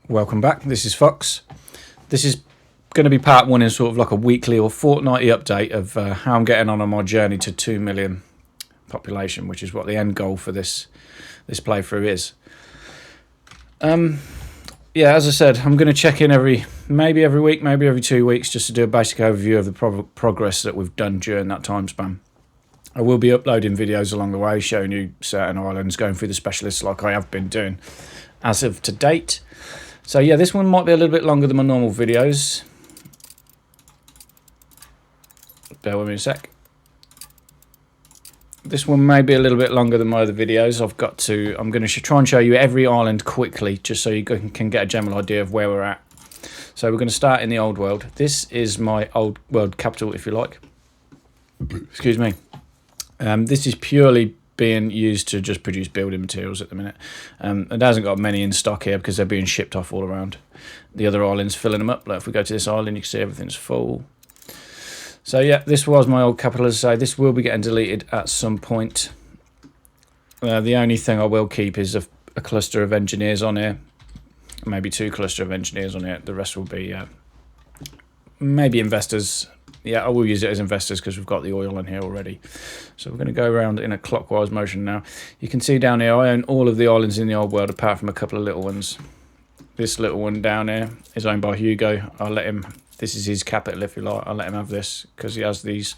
Welcome back. This is Fox. This is going to be part one in sort of like a weekly or fortnightly update of how I'm getting on my journey to 2 million population, which is what the end goal for this playthrough is. Yeah, as I said, I'm going to check in maybe every week, maybe every 2 weeks, just to do a basic overview of the progress that we've done during that time span. I will be uploading videos along the way, showing you certain islands, going through the specialists like I have been doing as of to date. So yeah, this one might be a little bit longer than my normal videos. Bear with me a sec. This one may be a little bit longer than my other videos. I'm going to try and show you every island quickly, just so you can get a general idea of where we're at. So we're going to start in the old world. This is my old world capital, if you like. Excuse me. This is purely being used to just produce building materials at the minute. It hasn't got many in stock here because they're being shipped off all around. The other islands filling them up. Like if we go to this island, you can see everything's full. So yeah, this was my old capital. As I say, this will be getting deleted at some point. The only thing I will keep is a cluster of engineers on here. Maybe 2 cluster of engineers on here. The rest will be maybe investors. Yeah, I will use it as investors because we've got the oil in here already. So we're going to go around in a clockwise motion now. You can see down here, I own all of the islands in the old world apart from a couple of little ones. This little one down here is owned by Hugo. I'll let him, this is his capital if you like. I'll let him have this because he has these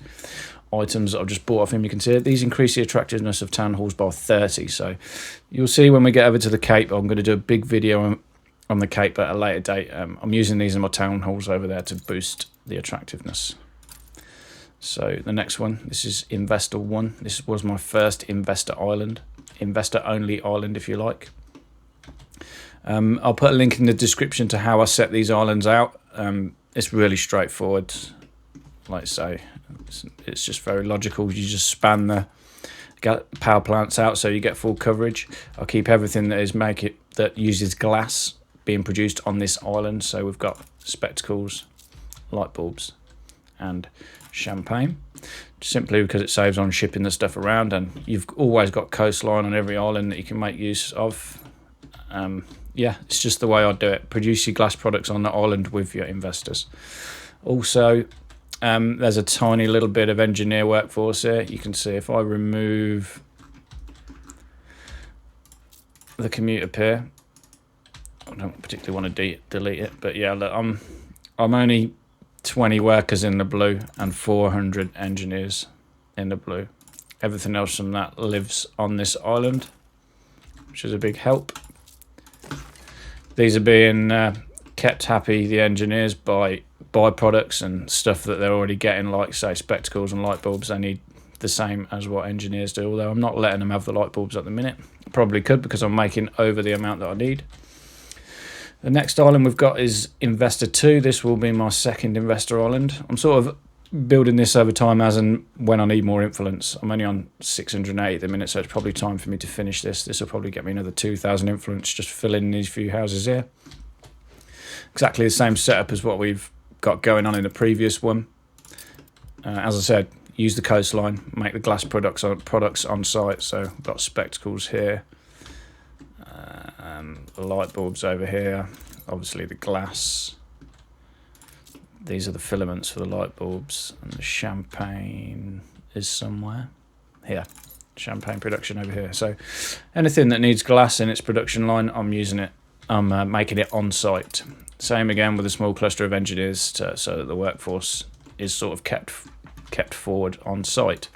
items that I've just bought off him. You can see it. These increase the attractiveness of town halls by 30. So you'll see when we get over to the Cape, I'm going to do a big video on the Cape at a later date. I'm using these in my town halls over there to boost the attractiveness. So the next one, this is Investor 1. This was my first investor island. Investor only island, if you like. I'll put a link in the description to how I set these islands out. It's really straightforward. Like I say, it's just very logical. You just span the power plants out so you get full coverage. I'll keep everything that uses glass being produced on this island. So we've got spectacles, light bulbs, and champagne, simply because it saves on shipping the stuff around, and you've always got coastline on every island that you can make use of. Yeah, it's just the way I do it. Produce your glass products on the island with your investors. Also, there's a tiny little bit of engineer workforce here. You can see if I remove the commuter pier, I don't particularly want to delete it, but yeah, look, I'm only 20 workers in the blue and 400 engineers in the blue. Everything else from that lives on this island, which is a big help. These are being kept happy, the engineers, by byproducts and stuff that they're already getting, like say spectacles and light bulbs. They need the same as what engineers do, although I'm not letting them have the light bulbs at the minute. I probably could because I'm making over the amount that I need. The next island we've got is Investor 2. This will be my second investor island. I'm sort of building this over time as and when I need more influence. I'm only on 680 at the minute, so it's probably time for me to finish this. This will probably get me another 2,000 influence, just fill in these few houses here. Exactly the same setup as what we've got going on in the previous one. As I said, use the coastline, make the glass products on site. So I've got spectacles here. The light bulbs over here, obviously the glass. These are the filaments for the light bulbs, and the champagne is somewhere here. Champagne production over here. So anything that needs glass in its production line, I'm using it. I'm making it on site. Same again with a small cluster of engineers, so that the workforce is sort of kept forward on site.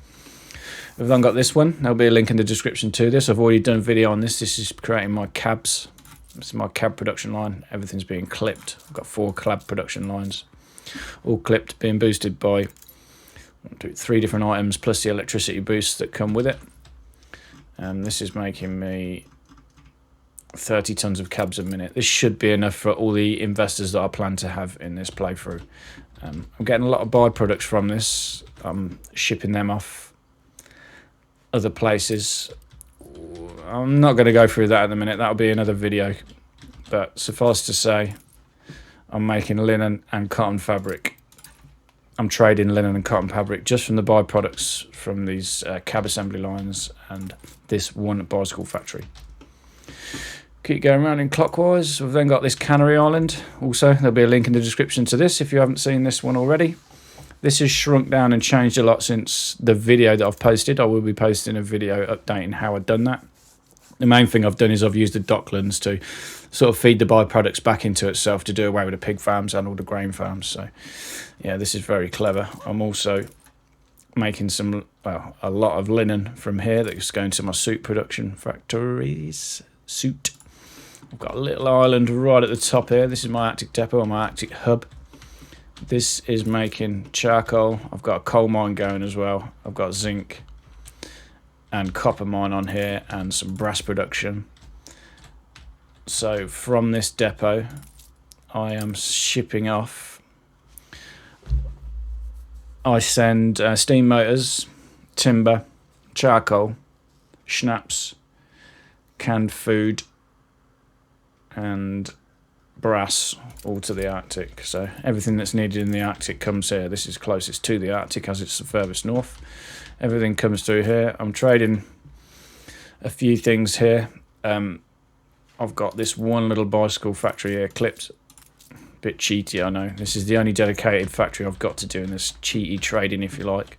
We've then got this one. There'll be a link in the description to this. I've already done a video on this. This is creating my cabs. This is my cab production line. Everything's being clipped. I've got 4 cab production lines, all clipped, being boosted by 3 different items plus the electricity boosts that come with it. This is making me 30 tons of cabs a minute. This should be enough for all the investors that I plan to have in this playthrough. I'm getting a lot of byproducts from this. I'm shipping them off other places. I'm not going to go through that at the minute. That'll be another video. But suffice to say, I'm making linen and cotton fabric. I'm trading linen and cotton fabric just from the byproducts from these cab assembly lines and this one bicycle factory. Keep going around in clockwise. We've then got this Canary Island. Also, there'll be a link in the description to this if you haven't seen this one already. This has shrunk down and changed a lot since the video that I've posted. I will be posting a video updating how I've done that. The main thing I've done is I've used the docklands to sort of feed the byproducts back into itself to do away with the pig farms and all the grain farms. So, yeah, this is very clever. I'm also making a lot of linen from here that's going to my suit production factories. I've got a little island right at the top here. This is my Arctic depot or my Arctic hub. This is making charcoal. I've got a coal mine going as well. I've got zinc and copper mine on here and some brass production. So from this depot, I am shipping off. I send steam motors, timber, charcoal, schnapps, canned food, and brass all to the Arctic. So everything that's needed in the Arctic comes here. This is closest to the Arctic as it's the furthest north. Everything comes through here. I'm trading a few things here. I've got this one little bicycle factory here clipped. Bit cheaty, I know. This is the only dedicated factory I've got to do in this cheaty trading, if you like.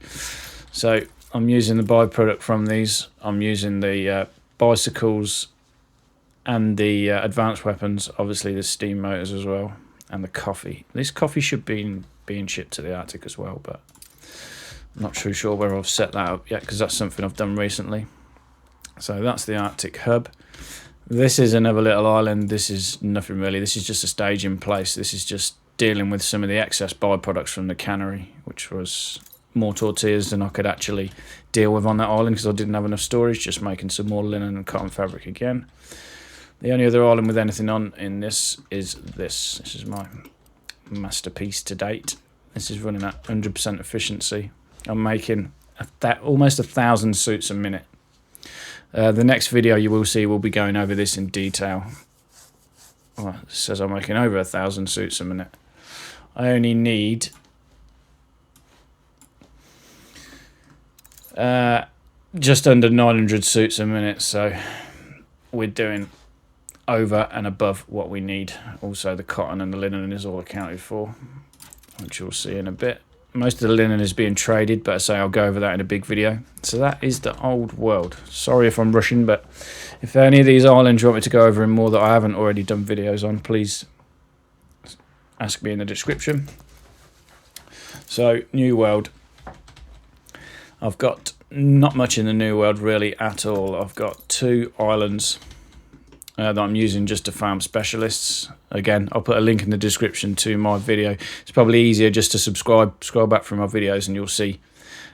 So I'm using the byproduct from these. I'm using the bicycles and the advanced weapons, obviously the steam motors as well, and the coffee. This coffee should be being shipped to the Arctic as well, but I'm not too sure where I've set that up yet because that's something I've done recently. So that's the Arctic hub. This is another little island. This is nothing really. This is just a staging place. This is just dealing with some of the excess byproducts from the cannery, which was more tortillas than I could actually deal with on that island because I didn't have enough storage, just making some more linen and cotton fabric again. The only other island with anything on in this is this. This is my masterpiece to date. This is running at 100% efficiency. I'm making almost 1,000 suits a minute. The next video you will see will be going over this in detail. Well, it says I'm making over 1,000 suits a minute. I only need just under 900 suits a minute, so we're doing over and above what we need. Also the cotton and the linen is all accounted for, which you'll see in a bit. Most of the linen is being traded, but I say I'll go over that in a big video. So that is the old world. Sorry if I'm rushing, but if any of these islands you want me to go over in more that I haven't already done videos on, please ask me in the description. So new world, I've got not much in the new world really at all. I've got 2 islands that I'm using just to farm specialists. Again, I'll put a link in the description to my video. It's probably easier just to scroll back through my videos and you'll see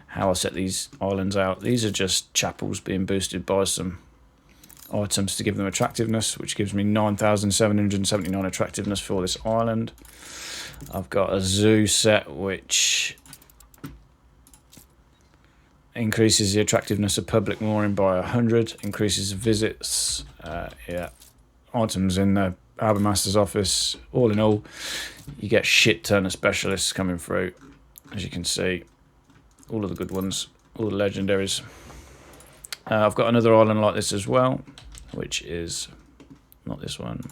how I set these islands out. These are just chapels being boosted by some items to give them attractiveness, which gives me 9,779 attractiveness for this island. I've got a zoo set which increases the attractiveness of public mooring by 100, increases visits, items in the Harbour Master's office. All in all, you get shit ton of specialists coming through, as you can see. All of the good ones, all the legendaries. I've got another island like this as well, which is not this one,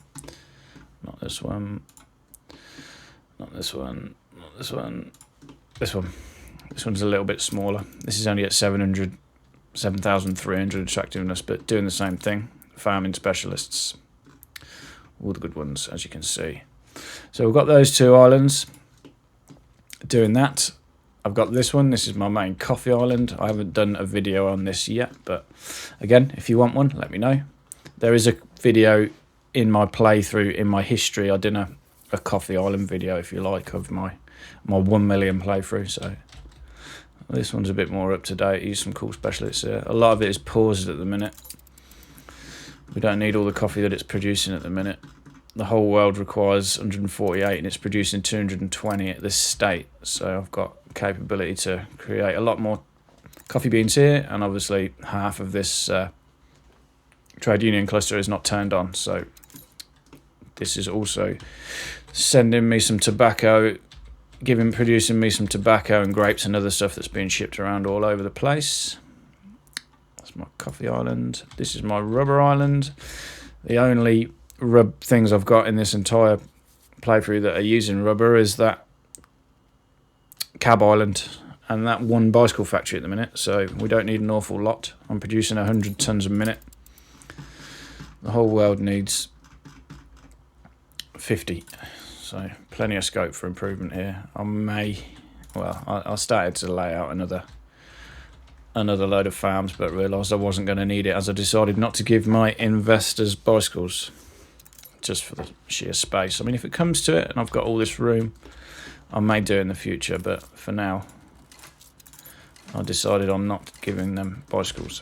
not this one, not this one, not this one, this one. This one's a little bit smaller. This is only at 7,300 attractiveness, but doing the same thing. Farming specialists. All the good ones, as you can see. So we've got those 2 islands doing that. I've got this one. This is my main coffee island. I haven't done a video on this yet, but again, if you want one, let me know. There is a video in my playthrough, in my history. I did a coffee island video, if you like, of my 1 million playthrough, so this one's a bit more up to date. Use some cool specialists here. A lot of it is paused at the minute. We don't need all the coffee that it's producing at the minute. The whole world requires 148 and it's producing 220 at this state. So I've got capability to create a lot more coffee beans here, and obviously half of this trade union cluster is not turned on. So this is also sending me some tobacco, producing me some tobacco and grapes and other stuff that's being shipped around all over the place. That's my coffee island. This is my rubber island. The only rub things I've got in this entire playthrough that are using rubber is that cab island and that one bicycle factory at the minute, so we don't need an awful lot. I'm producing 100 tons a minute. The whole world needs 50, so plenty of scope for improvement here. I started to lay out another load of farms, but realised I wasn't going to need it, as I decided not to give my investors bicycles just for the sheer space. I mean, if it comes to it and I've got all this room, I may do it in the future, but for now I decided I'm not giving them bicycles.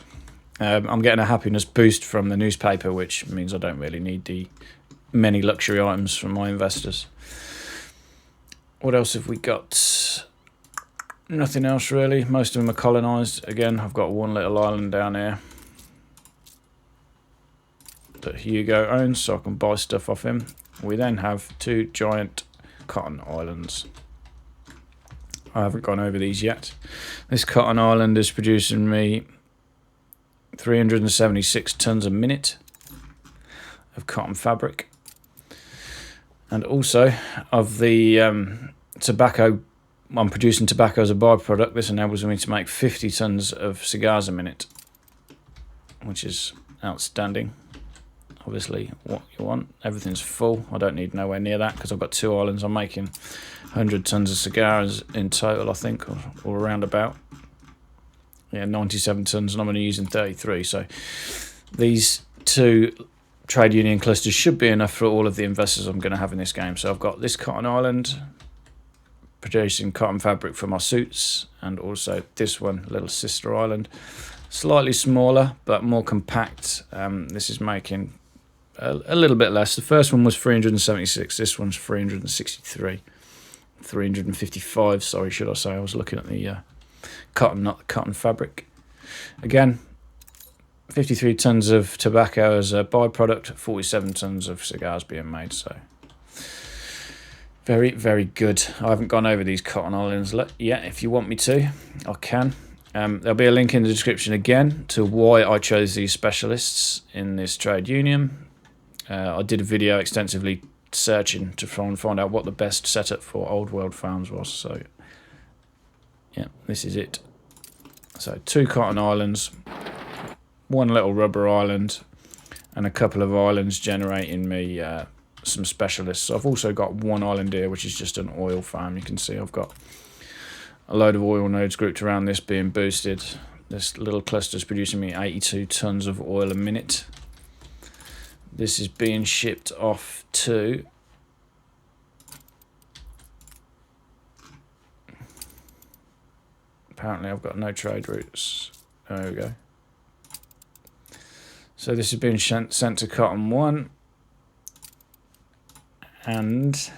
I'm getting a happiness boost from the newspaper, which means I don't really need the many luxury items from my investors. What else have we got? Nothing else really. Most of them are colonised. Again, I've got one little island down here that Hugo owns, so I can buy stuff off him. We then have 2 giant cotton islands. I haven't gone over these yet. This cotton island is producing me 376 tons a minute of cotton fabric, and also of the tobacco. I'm producing tobacco as a byproduct. This enables me to make 50 tons of cigars a minute, which is outstanding. Obviously what you want. Everything's full. I don't need nowhere near that because I've got 2 islands. I'm making 100 tons of cigars in total, I think, or around about. Yeah, 97 tons, and I'm only using 33. So these 2 trade union clusters should be enough for all of the investors I'm going to have in this game. So I've got this cotton island producing cotton fabric for my suits, and also this one, little sister island, slightly smaller but more compact. This is making a little bit less. The first one was 376. This one's 363. 355, sorry, should I say. I was looking at the cotton, not the cotton fabric. Again, 53 tons of tobacco as a byproduct, 47 tons of cigars being made. So very, very good. I haven't gone over these cotton islands yet. If you want me to, I can. There'll be a link in the description again to why I chose these specialists in this trade union. I did a video extensively searching to try and find out what the best setup for old world farms was. So yeah, this is it. So 2 cotton islands, 1 little rubber island, and a couple of islands generating me some specialists. I've also got 1 island here which is just an oil farm. You can see I've got a load of oil nodes grouped around this being boosted. This little cluster is producing me 82 tons of oil a minute. This is being shipped off to apparently I've got no trade routes. There we go. So this has been sent to cotton 1 and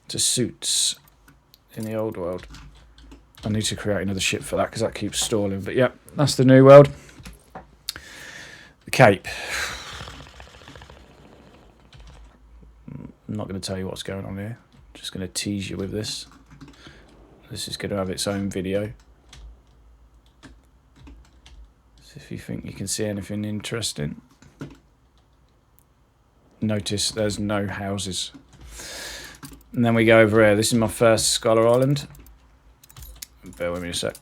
to suits in the old world. I need to create another ship for that because that keeps stalling. But yeah, that's the new world. The Cape. I'm not going to tell you what's going on here. I'm just going to tease you with this. This is going to have its own video. So if you think you can see anything interesting. Notice there's no houses. And then we go over here. This is my first Scholar Island. Bear with me a sec.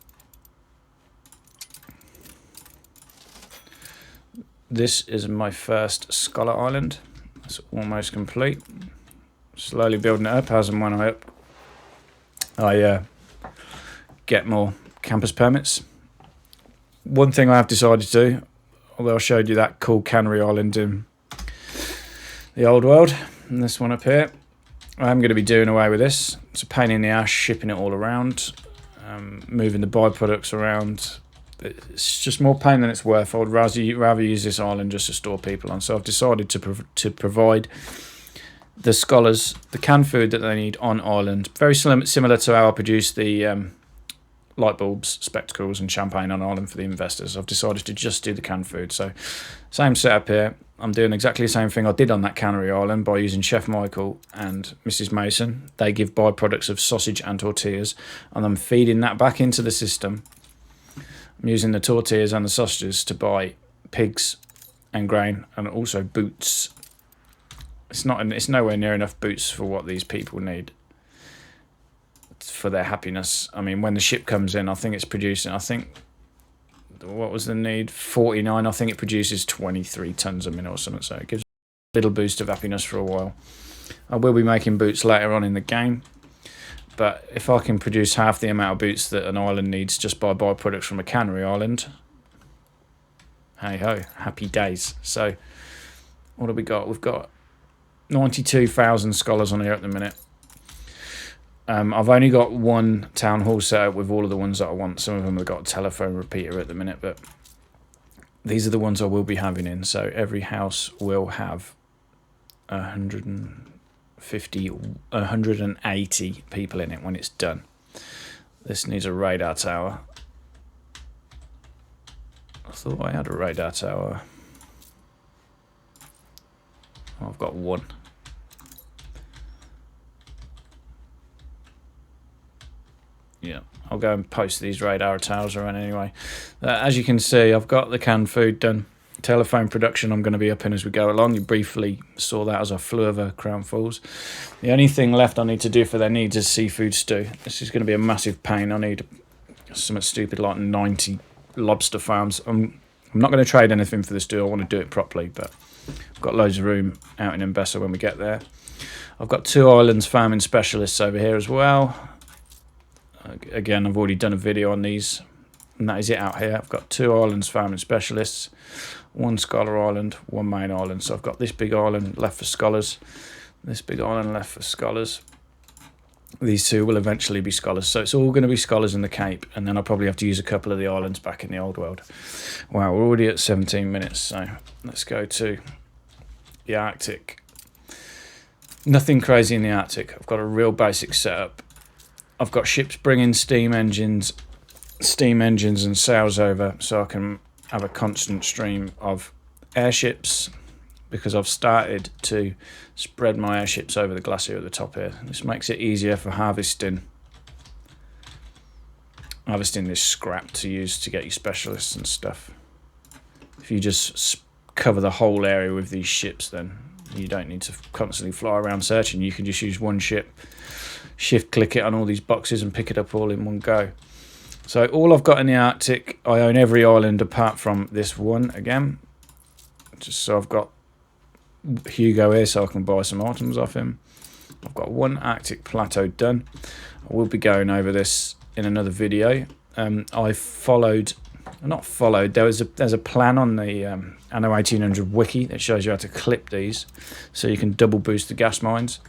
This is my first Scholar Island. It's almost complete. Slowly building it up as and when I get more campus permits. One thing I have decided to do, although I showed you that cool cannery island in the old world, and this one up here, I'm going to be doing away with this. It's a pain in the ass shipping it all around. Moving the byproducts around, it's just more pain than it's worth. I would rather use this island just to store people on. So I've decided to provide the scholars the canned food that they need on island. Very similar to how I produce the light bulbs, spectacles and champagne on island for the investors. I've decided to just do the canned food. So same setup here. I'm doing exactly the same thing I did on that cannery island by using Chef Michael and Mrs. Mason. They give byproducts of sausage and tortillas, and I'm feeding that back into the system. I'm using the tortillas and the sausages to buy pigs and grain, and also boots. It's nowhere near enough boots for what these people need for their happiness. I mean, when the ship comes in, I think it's producing, what was the need? 49. I think it produces 23 tons a minute or something, so it gives a little boost of happiness for a while. I will be making boots later on in the game, but if I can produce half the amount of boots that an island needs just by byproducts from a cannery island, hey ho, happy days. So what have we got? We've got 92,000 scholars on here at the minute. I've only got one town hall set up with all of the ones that I want. Some of them have got a telephone repeater at the minute, but these are the ones I will be having in. So every house will have 180 people in it when it's done. This needs a radar tower. I thought I had a radar tower. Oh, I've got one. Yeah, I'll go and post these radar towers around anyway. As you can see, I've got the canned food done. Telephone production I'm going to be upping as we go along. You briefly saw that as I flew over Crown Falls. The only thing left I need to do for their needs is seafood stew. This is going to be a massive pain. I need something stupid like 90 lobster farms. I'm not going to trade anything for this stew. I want to do it properly, but I've got loads of room out in Embessa when we get there. I've got 2 islands farming specialists over here as well. Again, I've already done a video on these, and that is it out here. I've got 2 islands farming specialists, 1 scholar island, 1 main island. So I've got this big island left for scholars, this big island left for scholars. These 2 will eventually be scholars. So it's all going to be scholars in the Cape, and then I'll probably have to use a couple of the islands back in the old world. Wow, we're already at 17 minutes, so let's go to the Arctic. Nothing crazy in the Arctic. I've got a real basic setup. I've got ships bringing steam engines and sails over, so I can have a constant stream of airships, because I've started to spread my airships over the glacier at the top here. This makes it easier for harvesting this scrap to use to get your specialists and stuff. If you just cover the whole area with these ships, then you don't need to constantly fly around searching. You can just use one ship, shift click it on all these boxes and pick it up all in one go. So all I've got in the Arctic, I own every island apart from this one again, just so I've got Hugo here so I can buy some items off him. I've got 1 Arctic plateau done. I will be going over this in another video. There's a plan on the Anno 1800 wiki that shows you how to clip these so you can double boost the gas mines.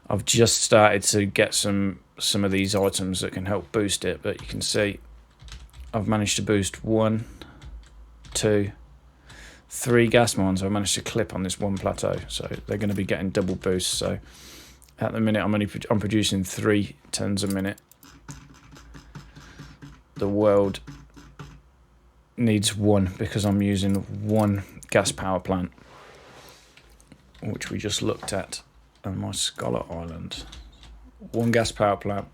I've just started to get some of these items that can help boost it, but you can see I've managed to boost 1, 2, 3 gas mines. I've managed to clip on this one plateau, so they're going to be getting double boosts. So at the minute I'm producing 3 tons a minute. The world needs 1 because I'm using 1 gas power plant, which we just looked at on my Scholar Island. 1 gas power plant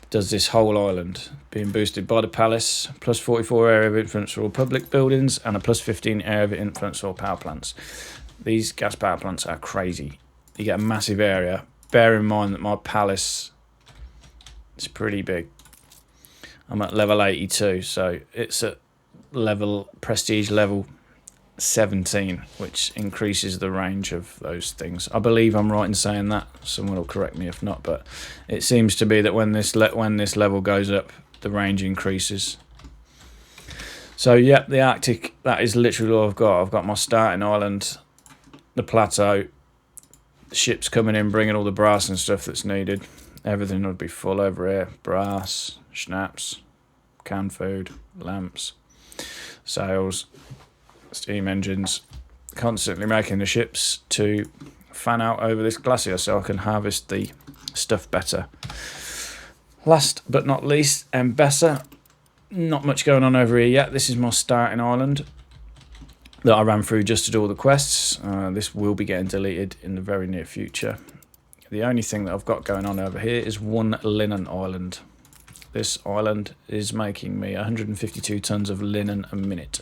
does this whole island, being boosted by the palace, plus 44 area of influence for all public buildings, and a plus 15 area of influence for all power plants. These gas power plants are crazy. You get a massive area. Bear in mind that my palace is pretty big. I'm at level 82, so it's at prestige level 17, which increases the range of those things. I believe I'm right in saying that. Someone will correct me if not, but it seems to be that when this level goes up, the range increases. So yeah, the Arctic, that is literally all I've got. I've got my starting island, the plateau, the ships coming in, bringing all the brass and stuff that's needed. Everything would be full over here. Brass, schnapps, canned food, lamps, sails, steam engines, constantly making the ships to fan out over this glacier so I can harvest the stuff better. Last but not least, Mbessa. Not much going on over here yet. This is my starting island that I ran through just to do all the quests. This will be getting deleted in the very near future. The only thing that I've got going on over here is one linen island. This island is making me 152 tons of linen a minute.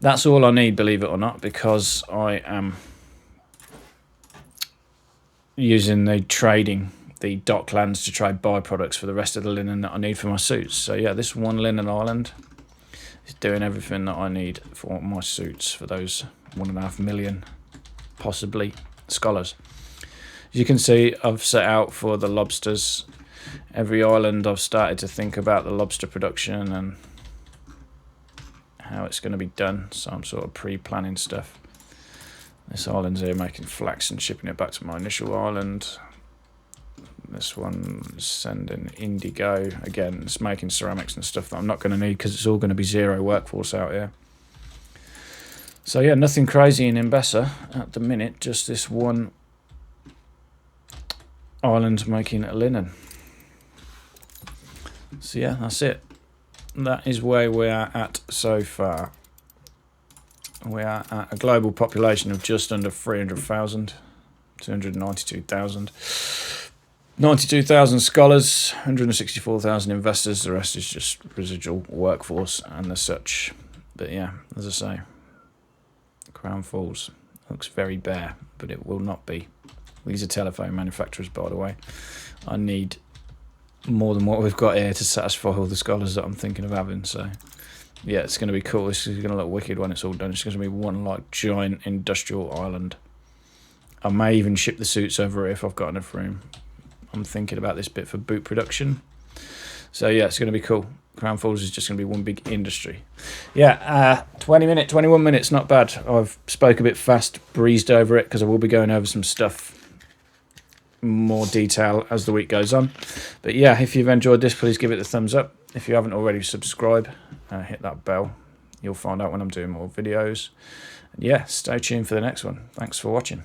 That's all I need, believe it or not, because I am using the docklands to trade byproducts for the rest of the linen that I need for my suits. So yeah, this one linen island is doing everything that I need for my suits for those 1.5 million, possibly, scholars. As you can see, I've set out for the lobsters. Every island I've started to think about the lobster production and how it's going to be done, so I'm sort of pre-planning stuff. This island's here making flax and shipping it back to my initial island. This one is sending indigo. Again, it's making ceramics and stuff that I'm not going to need because it's all going to be zero workforce out here. So yeah, nothing crazy in Mbessa at the minute, just this one island making linen. So yeah, that's it. That is where we are at so far. We are at a global population of just under 300,000, 292,000. 92,000 scholars, 164,000 investors. The rest is just residual workforce and as such. But yeah, as I say, Crown Falls looks very bare, but it will not be. These are telephone manufacturers, by the way. I need more than what we've got here to satisfy all the scholars that I'm thinking of having. So yeah, it's going to be cool. This is going to look wicked when it's all done. It's going to be one like giant industrial island. I may even ship the suits over if I've got enough room. I'm thinking about this bit for boot production. So yeah, it's going to be cool. Crown Falls is just going to be one big industry. Yeah, 21 minutes, not bad. I've spoke a bit fast, breezed over it because I will be going over some stuff more detail as the week goes on. But yeah, if you've enjoyed this, please give it a thumbs up. If you haven't already, subscribe, hit that bell. You'll find out when I'm doing more videos. And yeah, stay tuned for the next one. Thanks for watching.